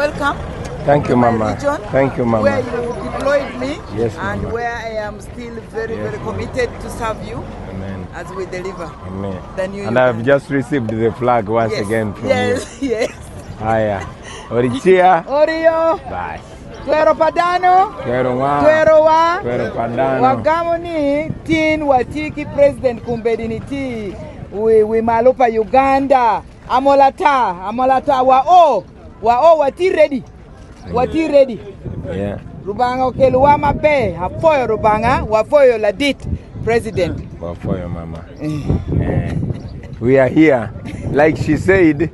welcome. Thank you, Mama. Region, thank you, Mama. Where you deployed me, yes, and Mama. where I am still very committed to serve you. Amen. As we deliver. Amen. The new and I've just received the flag once again from you. Yes. Haya. Orichia. Orio. Bye. Twero padano. Twero padano. Wagamo ni tin watiki President Kumbedi ti. We malopa Uganda. Amolator wati ready. Wati ready. Yeah. Rubanga okeluwa mabe. Hafoyo rubanga. Wafoyo ladit. President. Wafoyo mama. We are here. Like she said,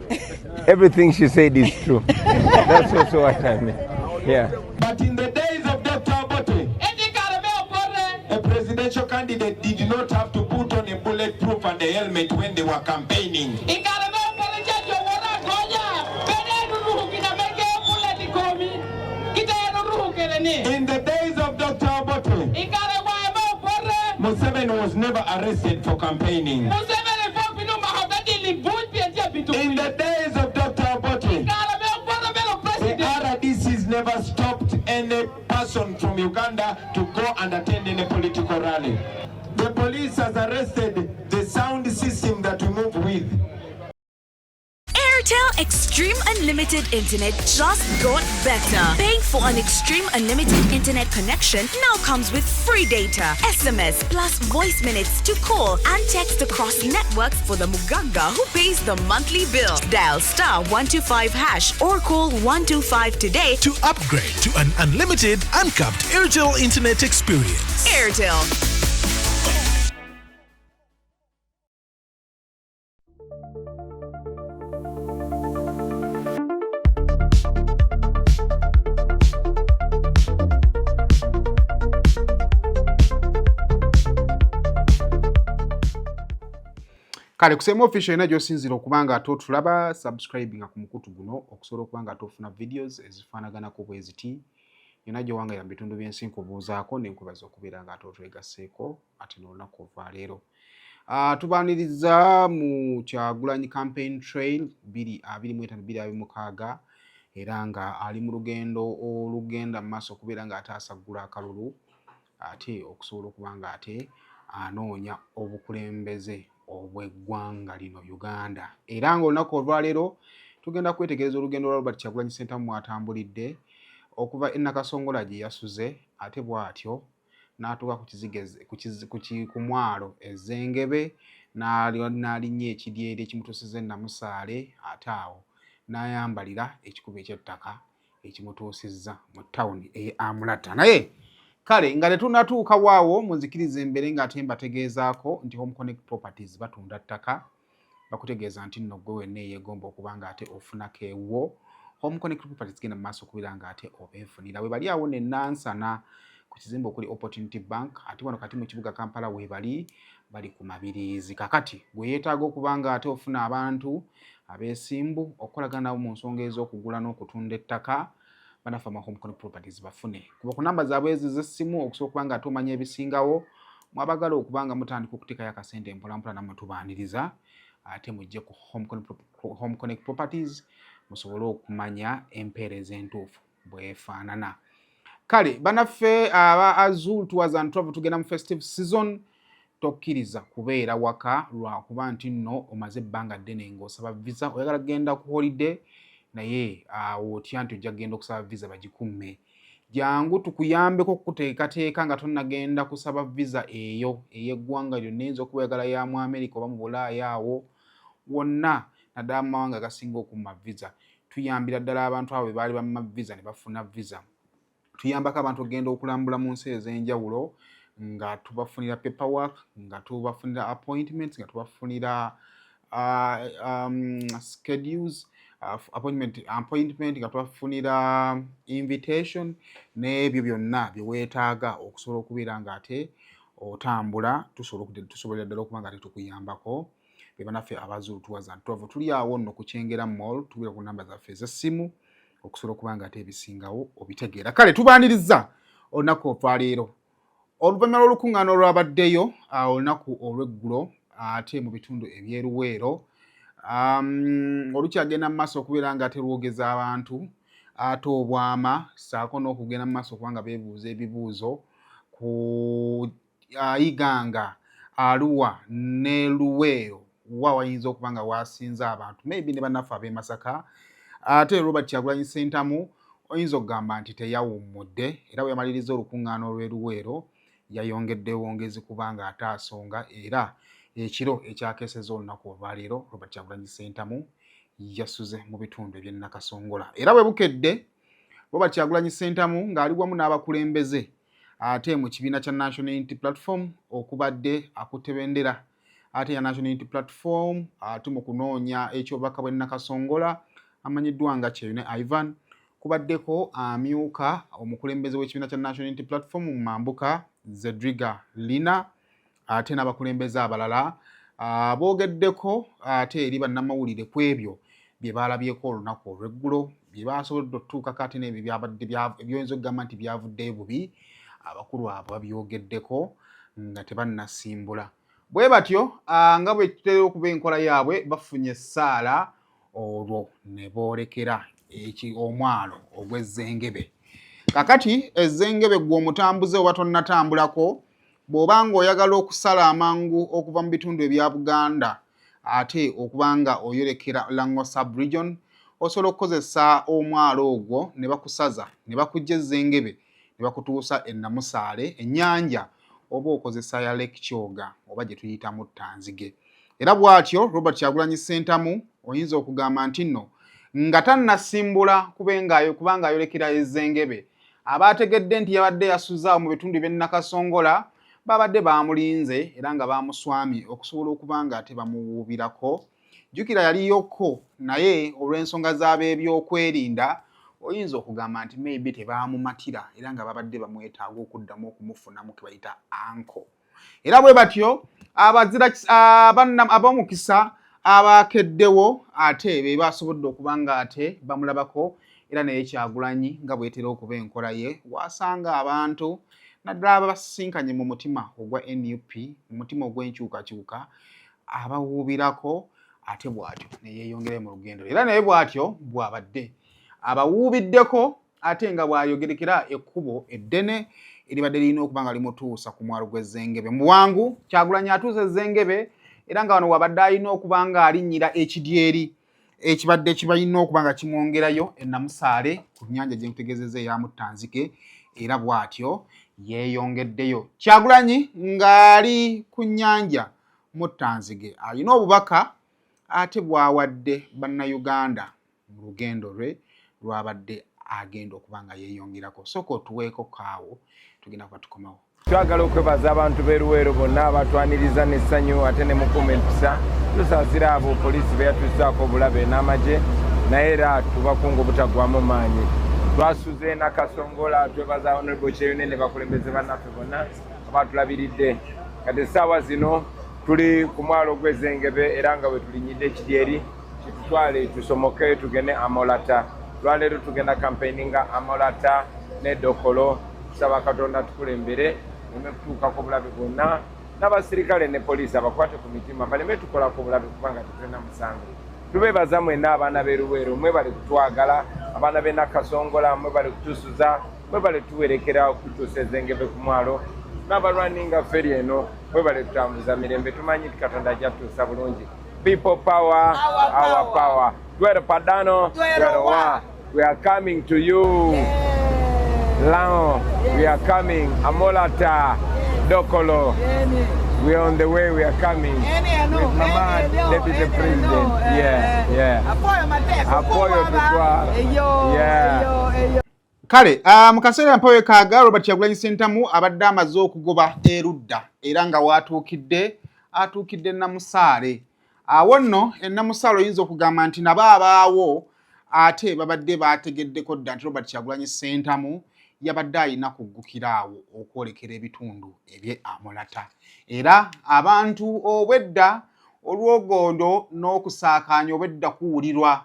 everything she said is true. That's also what I mean. Yeah. But in the days of Dr. Obote, a presidential candidate did not have to put on a bulletproof and a helmet when they were campaigning. In the days of Dr. Obote, Museveni was never arrested for campaigning. In the days of Dr. Obote, the RDCs never stopped any person from Uganda to go and attend any political rally. The police has arrested the sound system that we move with. Airtel Extreme Unlimited Internet just got better. Paying for an Extreme Unlimited Internet connection now comes with free data, SMS plus voice minutes to call and text across networks for the Muganga who pays the monthly bill. Dial *125# or call 125 today to upgrade to an unlimited, uncapped Airtel Internet experience. Airtel. Kale kusema official ina josinzira okubanga atotulaba subscribing ku mukutu guno okusobola okubanga atofuna videos ezifaanaganako bweziti yona gye wanga ya bitundu byensi nkubuuzaako nenkubaza okubeera nga atotwegaseeko ate n'olunaku ova leero. Tubaaniriza mu Kyagulanyi campaign trail 2025-2026 era nga ali mu lugendo olugenda mu maaso okubeera nga ataasagula akalulu ate okusobola okubanga ate anoonya obukulembeze obw'eggwanga lino Uganda. Era ng'olunaku olwaleero tugenda kwetegereza olugendo lwa Robert Kyagulanyi Ssentamu mw'atambulidde okuva Nakasongola gye yasuze ate bw'atyo n'atuuka ku mwalo Ezengebe n'alinnya ekidyeri ekimutuusiza e Namusaale ate awo n'ayambalira ekikubo eky'ettaka ekimutuusizza mu ttawuni Amolator. Naye kale nga tetunnatuuka waawo munzikiriza embere ng'ate mbategeezaako nti Home Connect Properties batunda ttaka bakutegeeza nti nno gwe wenna eyeegomba okuba ng'ate ofunako ewwo Home Connect Properties genda mu maaso okubeera ng'ate obenfunira we bali awo ne Nansana ku kizimbe okuli Opportunity Bank ate wano kati mu kibuga Kampala we bali ku Mabirizi. Kakati gwe yeetaaga okuba ng'ate ofuna abantu abeesimbu okukolagana nabo mu nsonga ez'okugula n'okutunda ettaka banafa ma Home Connect Properties bafune kuba ku namba zaabwe ez'essimu okusobola okuba nga atomanya ebisingawo mwabagala okuba nga mutandika okuteekayo akasente mpolampola nammwe tubaaniriza ate mujje ku Home Connect Properties musobole okumanya empeereza entuufu bwefaanana. Kale banaffe aba Azul Tours and Travel tugenda mu festive season tokkiriza kubeera waka lwakuba nti nno omaze ebbanga ddene ng'osaba visa oyagala kugenda ku holiday naye otya nti ojja kugenda okusaba visa bagikumme. Jangu tukuyambeko okuteekateeka nga tonnagenda kusaba visa eyo ey'eggwanga lyonna eyinza okuba oyagala ya mu America oba mu Bulaaya awo wonna naddala mu mawanga agasinga okumma visa. Tuyambira ddala abantu abo be baali bamma visa ne bafuna visa. Tuyambako abantu okugenda okulambula mu nsi ez'enjawulo nga tubafunira paperwork, nga tubafunira appointments, nga tubafunira schedules, appointment nga tubafunira invitation n'ebyo byonna bye weetaaga okusobola okubeera ng'ate otambula tusobolera ddala okuba ng'ate tukuyambako be banaffe Abazulu Tours and Travel. Tuli awo nno ku Kyengera Mall tubira ku namba zaffe ez'essimu okusobola okuba ng'ate ebisingawo obitegeera. Kale tubaaniriza olunaku olwaleero oluvannyuma lw'olukuŋŋaana olwabaddeyo olunaku olw'eggulo ate mu bitundu ebyeruweero olukyagenda mu maaso okubeera ng'ate lwogeza abantu ate obwama ssaako n'okugenda mu maaso kubanga beebuuza ebibuuzo ku Iganga, Arua ne Luweero wa wayinza okuba nga waasinze abantu maybe ne bannaffe ab'e Masaka. Ate Robert Kyagulanyi Ssentamu oyinza okugamba nti teyawummudde era bwe yamaliriza olukuŋŋaana olw'e Luweero yayongedde wongezi kubanga ate asonga era ekiro ekyakeeseza olunaku olwaleero Robert Kyagulanyi Ssentamu yasuze mu bitundu eby'e Nakasongola. Era bwe bukedde Robert Kyagulanyi Ssentamu ng'ali wamu n'abakulembeze ate mu kibiina kya National Unity Platform okubadde akutte bendera ate ya National Unity Platform ate mu kunoonya ekyobubaka bw'e Nakasongola amanyiddwa nga Kyeyune Ivan kubaddeko amyuka omukulembeze w'ekibiina kya National Unity Platform mu Mambuka Zedriga Lina ate n'abakulembeze abalala boogeddeko ate eri bannamawulire ku ebyo bye baalabyeko olunaku olw'eggulo bye baasobodde otutuukako ate n'ebyo byabadde ebyoyinza okugamba nti byavuddeyo bubi abakulu abo babyogeddeko nga tebannasimbula. Bwe batyo nga bwe kitera okuba enkola yaabwe bafunye essaala olwo ne boolekera omwalo ogw'ezzengebe. Kakati ezzengebe gwe omutambuze oba tonnatambulako bw'oba ng'oyagala okusala amangu okuva mu bitundu ebya Buganda ate okuba nga oyolekera Lango Sub-Region osobola okukozesa omwalo ogwo ne bakusaza ne bakujja ezzengebe ne bakutuusa e Namusaale ennyanja oba okozesa ya Lake Kyoga oba gye tuyitamu Ttanzige. Era bw'atyo Robert Kyagulanyi Ssentamu oyinza okugamba nti nno nga tannasimbula kubanga ayolekera ezzengebe abaategedde nti yabadde yasuzaawo mu bitundu by'e Nakasongola babadde baamulinze era nga baamuswamye okusobola okuba nga ate bamuwuubirako. Jjukira yaliyoko naye olw'ensonga z'ab'ebyokwerinda oyinza okugamba nti maybe tebaamumatira era nga babadde bamwetaaga okuddamu okumufunamu ke bayita anko. Era bwe batyo ab'omukisa abakeddewo ate be baasobodde okuba nga ate bamulabako era naye Kyagulanyi nga bwetera okuba enkola ye wasanga abantu naddala ababasinkanye mu mutima ogwa NUP mu mutima ogw'enkyukakyuka abawuubirako ate bw'atyo ne yeeyongera mu lugendo era naye bw'atyo bw'abadde abawuubiddeko ate nga bw'ayogerekera ekkubo eddene eribadde lirina okuba nga limutuusa ku mwalo gw'ezzengebe. Mu bwangu Kyagulanyi atuusa ezzengebe era nga wano wabadde alina okuba nga alinnyira ekidyeri ekibadde kibalina okuba nga kimwongerayo e Namusaale ku nnyanja gye nkutegeezezza eya Ttanzige era bw'atyo yeeyongeddeyo. Kyagulanyi ng'ali ku nnyanja mu Ttanzige alina obubaka ate bw'awadde bannayuganda mu lugendo lwe lwabadde agenda okuba nga yeeyongerako. Sooka otuweeko kaawo tugenda kuba tukomawo. Twagala okwebaza abantu b'e Luweero bonna abatwaniriza n'essanyu ate ne mukuuma empisa. Tusaasira abo poliisi be yatuusaako obulabe n'amagye naye era tubakunga obutaggwaamu maanyi. Twasuze Nakasongola twebaza Honorable Kyeyune ne bakulembeze bannaffe bonna abatulabiridde. Kati essaawa zino tuli ku mwalo gw'ezzengebe era nga bwe tulinyidde ekidyeri kitutwale tusomoke tugende Amolator. Lwaleero tugenda campaigninga Amolator ne Dokolo. Tusaba Katonda tukulembere ne kutuukako obulabe bwonna n'abasirikale ne poliisi abakwate ku mitima baleme tukolako obulabe kubanga tetulina musango. Tubeebaza mwenna abaana b'e Luweero mwebale kutwagala, abaana b'e Nakasongola mwebale kutusuza, mwebale tuwerekera okutuusa ezzengebe ku mwalo n'abalwaninga feri eno mwebale tutambuza mirembe tumanyi Katonda ajja tuusa bulungi. People power, our power. Twero Padano, Twero Wa. We are coming to you. Lao, we are coming. Amolator, Dokolo. We are on the way, we are coming. With Mama, Deputy President. Apoyo tutwala. Kale, mu kaseera mpawe kaaga Robert Kyagulanyi Ssentamu abadde amaze okugoba erudda era nga atuukidde Namusaale. Awo nno e Namusaale oyinza okugamba nti nabo abaawo ate babadde baategeddeko dda nti Robert Kyagulanyi Ssentamu yabadde alina kuggukira awo okwolekera ebitundu eby'e Amolator. Era abantu obwedda olw'ogondo n'okusaakaanya obwedda kuwulirwa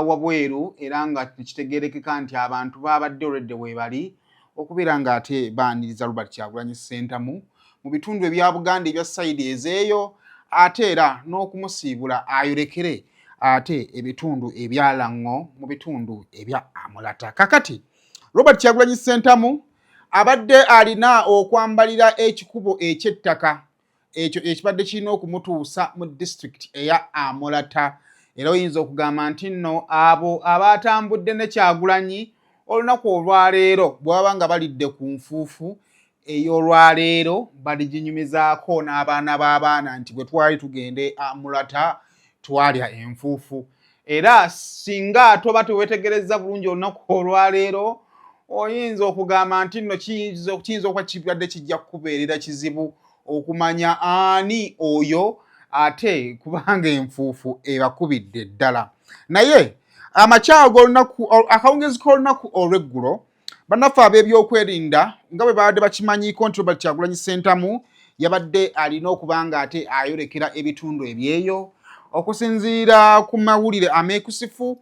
wabweru era nga kitegeerekeka nti abantu babadde olwedde weebali okubeera nga ate baaniriza Robert Kyagulanyi Ssentamu mu bitundu ebya Buganda ebya sayidi ezeeyo ate era n'okumusiibula ayolekere ate ebitundu ebyalango mu bitundu ebya Amolator. Kakati Robert Kyagulanyi Ssentamu abadde alina okwambalira ekikubo ekyettaka ekyo ekibadde kirina okumutuusa mu district eya Amolator. Era oyinza okugamba nti nno abo abatambudde ne Kyagulanyi olunaku olwaleero bw'ababa nga balidde ku nfuufu ey'olwaleero baliginyumizaako n'abaana b'abaana nti bwe twali tugende Amolator twalya enfuufu. Era singa toba tewetegereza bulungi olunaku olwaleero oyinza okugamba nti nno kiyinza okuba kibadde kijja kukubeerera kizibu okumanya ani oyo ate kubanga enfuufu ebakubidde ddala. Naye amakyago g'olunaku akawungezi k'olunaku olw'eggulo bannaffe ab'ebyokwerinda nga bwe babadde bakimanyiiko nti Robert Kyagulanyi Ssentamu yabadde alina okuba nga ate ayolekera ebitundu ebyeyo okusinziira ku mawulire ameekusifu.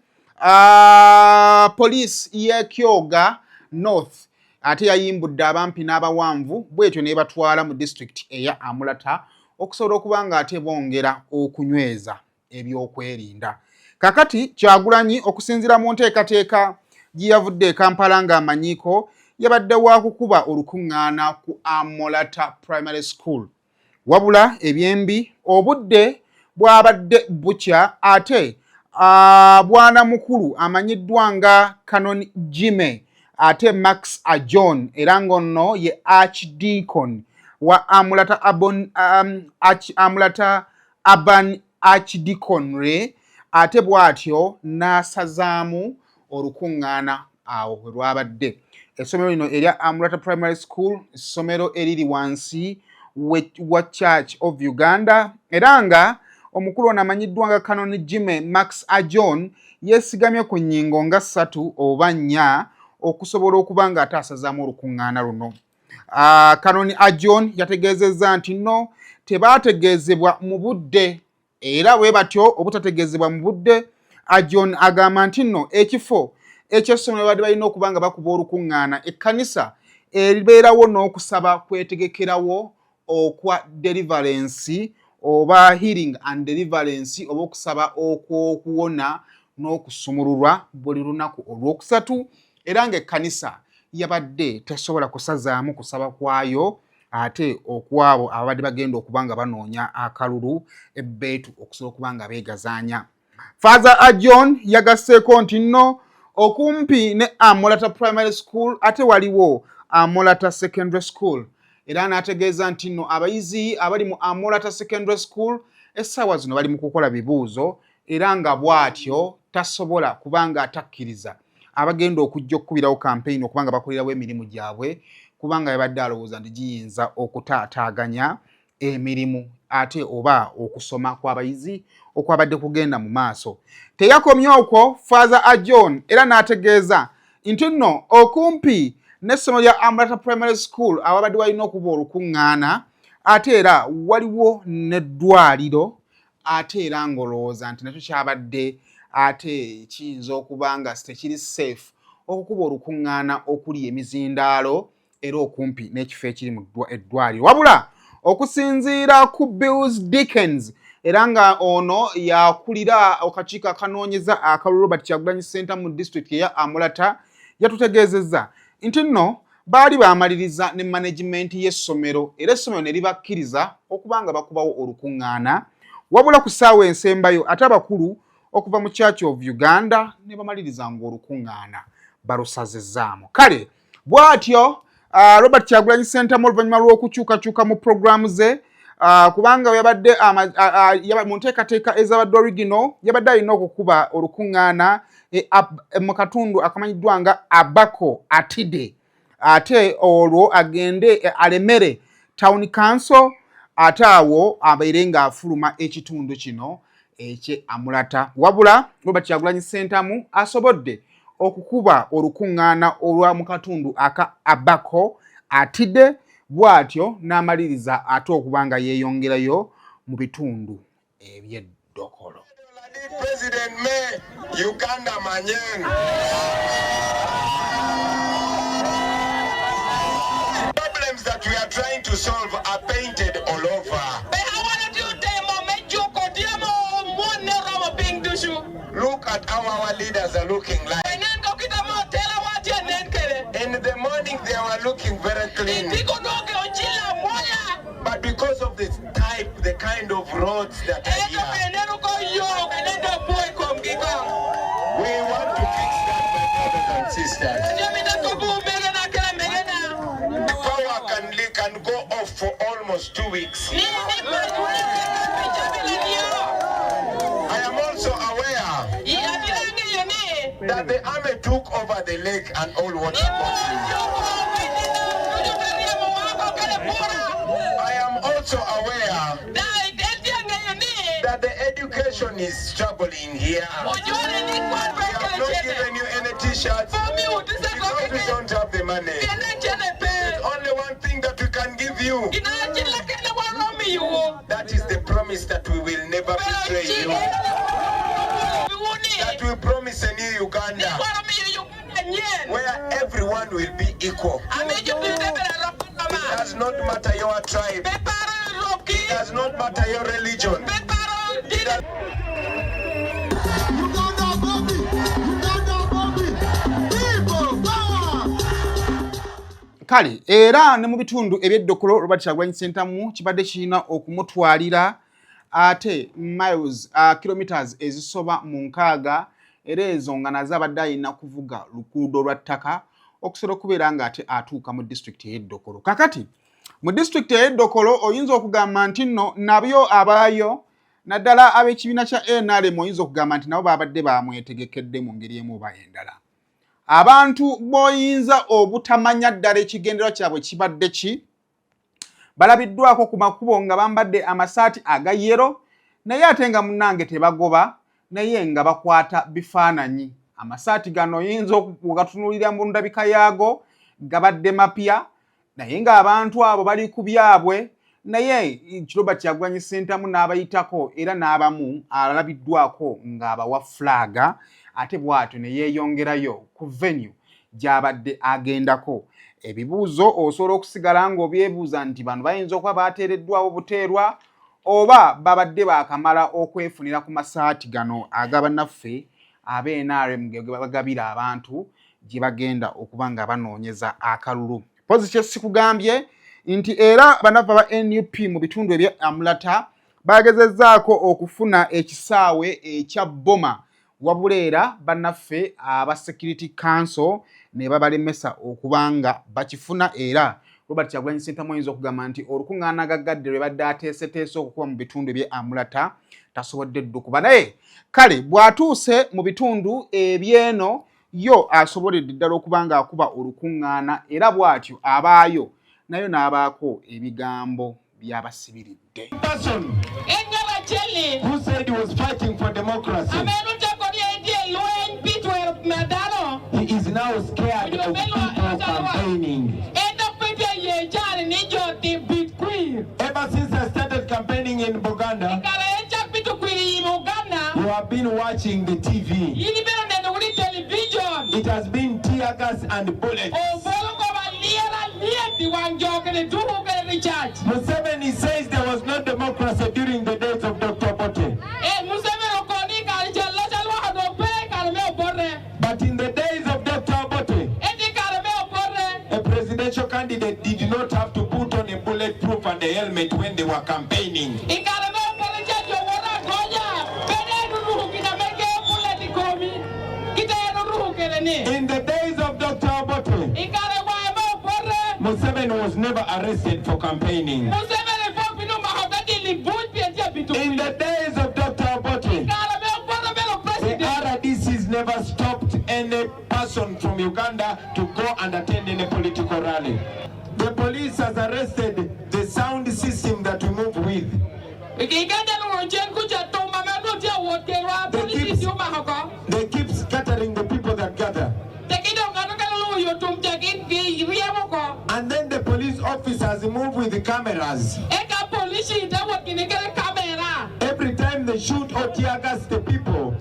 Poliisi y'e Kyoga North ate yayimbudde abampi n'abawanvu bwetyo ne batwala mu district eya Amolator okusobola okuba nga ate bongera okunyweza ebyokwerinda. Kakati Kyagulanyi okusinziira mu nteekateeka gye yavudde e Kampala ng'amanyiiko yabadde wa kukuba olukuŋŋaana ku Amolator Primary School. Wabula ebyembi obudde bwabadde bukya ate bwana mukulu amanyiddwa nga Canon Jime ate Max Ajon era ng'onno ye Archdeacon wa Amolator Urban Archdeaconry ate bw'atyo n'asazaamu olukuŋŋaana awo we lwabadde. Essomero lino erya Amolator Primary School essomero eriri wansi wa Church of Uganda era nga omukulu ono amanyiddwa nga Canon Jime Max Ajon yeesigamye ku nnyingo nga 3 oba 4 okusobola okuba nga ate asazaamu olukuŋŋaana luno. Canon Ajon yategeezezza nti nno tebaategeezebwa mu budde era bwe batyo obutategeezebwa mu budde. Ajon agamba nti nno ekifo eky'essomero badde balina okuba nga bakuba olukuŋŋaana ekkanisa eribeerawo n'okusaba kwetegekerawo okwa deliverance oba healing and deliverance oba okusaba okw'okuwona n'okusumululwa buli lunaku olwokusatu era ng'ekkanisa yabadde tesobola kusazaamu kusaba kwayo ate okwabo abadde bagenda okuba nga banoonya akalulu ebbeetu okusobola okuba nga beegazaanya. Father Ajon yagasseeko nti nno okumpi ne Amolator Primary School ate waliwo Amolator Secondary School era n'ategeeza nti nno abayizi abali mu Amolator Secondary School essaawa zino bali mu kukola bibuuzo era nga bw'atyo tasobola kubanga atakkiriza abagenda okujja okukubirawo campaign okubanga bakolerawo emirimu gyabwe kubanga yabadde alowooza nti giyinza okutaataaganya emirimu ate oba okusoma kw'abayizi okwabadde kugenda mu maaso. Teyakomye okwo Father Ajon era n'ategeeza nti nno okumpi n'essomero lya Amolator Primary School ababadde balina okuba olukuŋŋaana ate era waliwo n'eddwaliro ate era ng'olowooza nti nakyo kyabadde ate kiyinza okuba nga tekiri safe okukuba olukuŋŋaana okuli emizindaalo era okumpi n'ekifo ekiri mu eddwaliro. Wabula okusinziira ku Bills Dickens era nga ono yakulira akakiiko akanoonyeza akalulu Robert Kyagulanyi Ssentamu mu district eya Amolator yatutegeezezza nti nno baali baamaliriza ne management y'essomero era essomero ne libakkiriza okuba nga bakubawo olukuŋŋaana wabula ku ssaawa ensembayo ate abakulu okuva mu Church of Uganda ne bamaliriza ng'olukuŋŋaana balusazizzaamu. Kale bw'atyo Robert Kyagulanyi Ssentamu oluvannyuma lw'okukyukakyuka mu programu ze kubanga yabadde mu nteekateeka ezabadde original yabadde alina okukuba olukuŋŋaana mu katundu akamanyiddwa nga Abako Atide ate olwo agende alemere Town Council ate awo abeere ng'afuluma ekitundu kino ekye Amolator. Wabula Robert Kyagulanyi Ssentamu asobodde okukuba olukuŋŋaana olwa mu katundu aka Abako Atide bw'atyo n'amaliriza ate okuba nga yeeyongerayo mu bitundu eby'eddokolo. President me Uganda manyen. Problems that we are trying to solve are painted all over. I want to do demo, make you go demo, one never being do clean. But because of the kind of roads that are here, we want to fix that, my brothers and sisters. Power can go off for almost 2 weeks. I am also aware that the army took over the lake and all water crossings. I am also aware that the education is struggling here. We have not given you any t-shirts because we don't have the money. There's only one thing that we can give you. That is the promise that we will never betray you. That we promise a new Uganda where everyone will be equal. It does not matter your tribe. It does not matter your religion. Kale era ne mu bitundu eby'Eddokolo Robert Kyagulanyi Ssentamu kibadde kirina okumutwalira ate miles kilometers ezisoba mu 6 era ezo nga nazo abadde alina kuvuga luguudo lwa ttaka okusobola okubeera nga ate atuuka mu district ey'Eddokolo. Kakati mu district ey'Eddokolo oyinza okugamba nti nno nabyo abaayo naddala ab'ekibiina kya NRM oyinza okugamba nti nabo babadde bamwetegekedde mu ngeri emu oba endala. Abantu boyinza obutamanya ddala ekigendera kyabwe kibadde ki balabiddwako ku makubo nga bambadde amasaati aga yero naye ate nga munnange tebagoba naye nga bakwata bifaananyi. Amasaati gano oyinza okugatunuulira mu ndabika yaago gabadde mapya naye ng'abantu abo bali ku byabwe naye Robert Kyagulanyi Ssentamu n'abayitako era n'abamu alabiddwako ng'abawa flaga ate bw'atyo ne yeeyongerayo ku venue gy'abadde agendako. Ebibuuzo osobola okusigala ng'obyebuuza nti bano bayinza okuba baateereddwawo buteerwa oba babadde baakamala okwefunira ku masaati gano agabannaffe ab'NRM ge bagabira abantu gye bagenda okuba nga banoonyeza akalulu. Pozi kye sikugambye nti era bannaffe aba NUP mu bitundu ebya Amolator bagezezzaako okufuna ekisaawe ekya Boma wabuleera bannaffe aba Security Council ne babalemesa okubanga bakifuna era Robert Kyagulanyi Ssentamu oyinza okugamba nti olukuŋŋaana gaggadde lwe badde ateeseteese okukuba mu bitundu ebya Amolator tasobodde ddukuba naye kale bw'atuuse mu bitundu ebyeno yo asoboledde ddala okuba nga akuba olukuŋŋaana era bw'atyo abaayo nayo n'abaako ebigambo by'abasibiridde. Who said he was fighting for democracy? He is now scared of people campaigning. Ever since I started campaigning in Uganda, you have been watching the TV. It has been tear gas and bullets. Museveni says there was no democracy during the days of Dr. Bobi. But in the days of Dr. Bobi, a presidential candidate did not have to put on a bulletproof and a helmet when they were campaigning. In the days of Dr. Bobi, Museveni was never arrested for campaigning. In the days of Dr. Bobi, the RDCs never stopped any person from Uganda to go and attend any political rally. The police has arrested the sound system that we move with. They keep scattering the people that gather. And then the police officers move with the cameras. Every time they shoot or tear gas the people,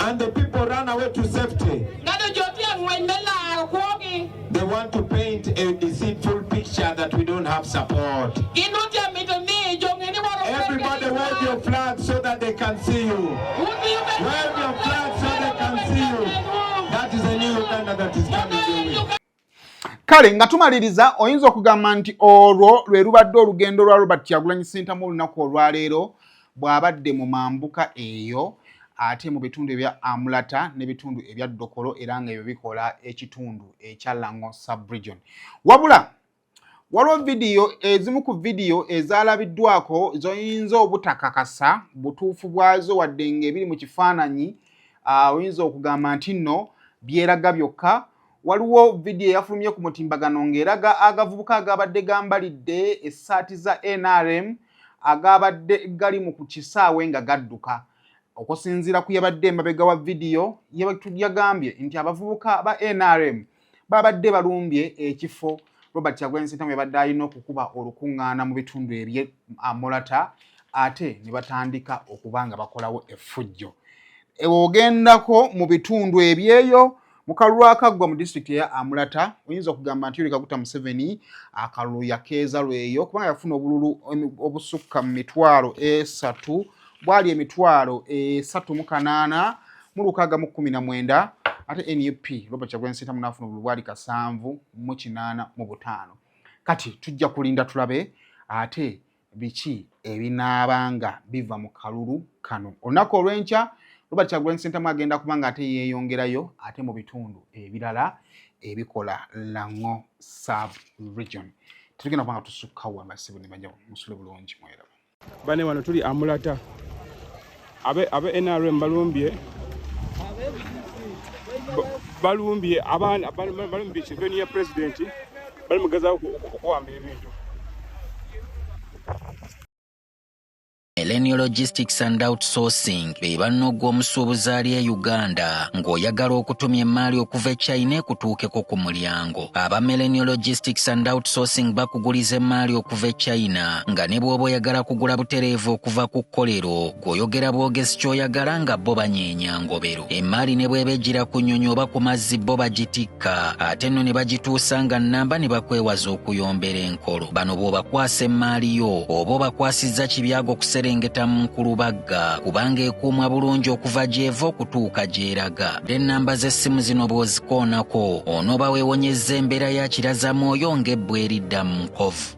and the people run away to safety. They want to paint a deceitful picture that we don't have support. Everybody wave your flag so that they can see you. Wave your flag so they can see you. That is a new Uganda that is coming. Kale nga tumaliriza oyinza okugamba nti olwo lwe lubadde olugendo lwa Robert Kyagulanyi Ssentamu olunaku olwaleero bw'abadde mu mambuka eyo ate mu bitundu ebya Amolator n'ebitundu ebya Dokolo era nga ebyo bikola ekitundu ekya Lango sub-region. Wabula waliwo vidiyo ezimu ku vidiyo ezalabiddwako zoyinza obutakakasa butuufu bwazo wadde ng'ebiri mu kifaananyi oyinza okugamba nti nno byeraga byokka. Waliwo vidiyo yafulumye ku mutimbagano ng'eraga agavubuka agabadde gambalidde essaati za NRM agabadde gali mu ku kisaawe nga gadduka. Okusinziira ku yabadde emabega wa vidiyo yagambye nti abavubuka ba NRM babadde balumbye ekifo Robert Kyagulanyi Ssentamu yabadde alina okukuba olukuŋŋaana mu bitundu ebye Amolator ate ne batandika okuba nga bakolawo effujjo. Ogendako mu bitundu ebyeyo mu kalulu akaggwa mu disitulikiti eya Amolator oyinza okugamba nti Yoweri Kaguta Museveni akalulu yakeeza lweyo kubanga yafuna obululu obusukka mu mitwalo 3 bwali emitwalo 38 mu 619 ate NUP Robert Kyagulanyi Ssentamu n'afuna obululu bwali 785. Kati tujja kulinda tulabe ate biki ebinaabanga biva mu kalulu kano. Olunaku olw'enkya Robert Kyagulanyi Ssentamu agenda kubanga ate yeeyongerayo ate mu bitundu ebirala ebikola Lango sub-region. Tugenda kubanga tusukka wa masibu ne bajja musule bulungi mwera. Bane wano tuli Amolator. Abe NRM balumbye abaana balumbye kiveni ya president bali mugazaako okuwamba ebintu. Millennial Logistics and Outsourcing be bannoggwa omusuubuzi ali e Uganda ng'oyagala okutumya emmaali okuva e China ekutuukeko ku mulyango. Aba Millennial Logistics and Outsourcing bakuguliza emmaali okuva e China nga ne bw'oba oyagala kugula butereevu okuva ku kkolero ng'oyogera bwogezi ky'oyagala nga bo banyeenya ngobero. Emmaali ne bw'eba ejjira ku nnyonyi oba ku mazzi bo bagitikka ate nno ne bagituusa nga nnamba ne bakwewaza okuyombera enkolo. Bano bw'obakwasa emmaali yo oba obakwasizza kibyago okuserengeta mu Nkulubagga kubanga ekuumwa bulungi okuva gy'eva okutuuka gy'eraga. Ennamba z'essimu zino bw'ozikoonako onooba weewonyezza embeera ya kirazamwoyo ng'ebbwa eridda mu nkovu.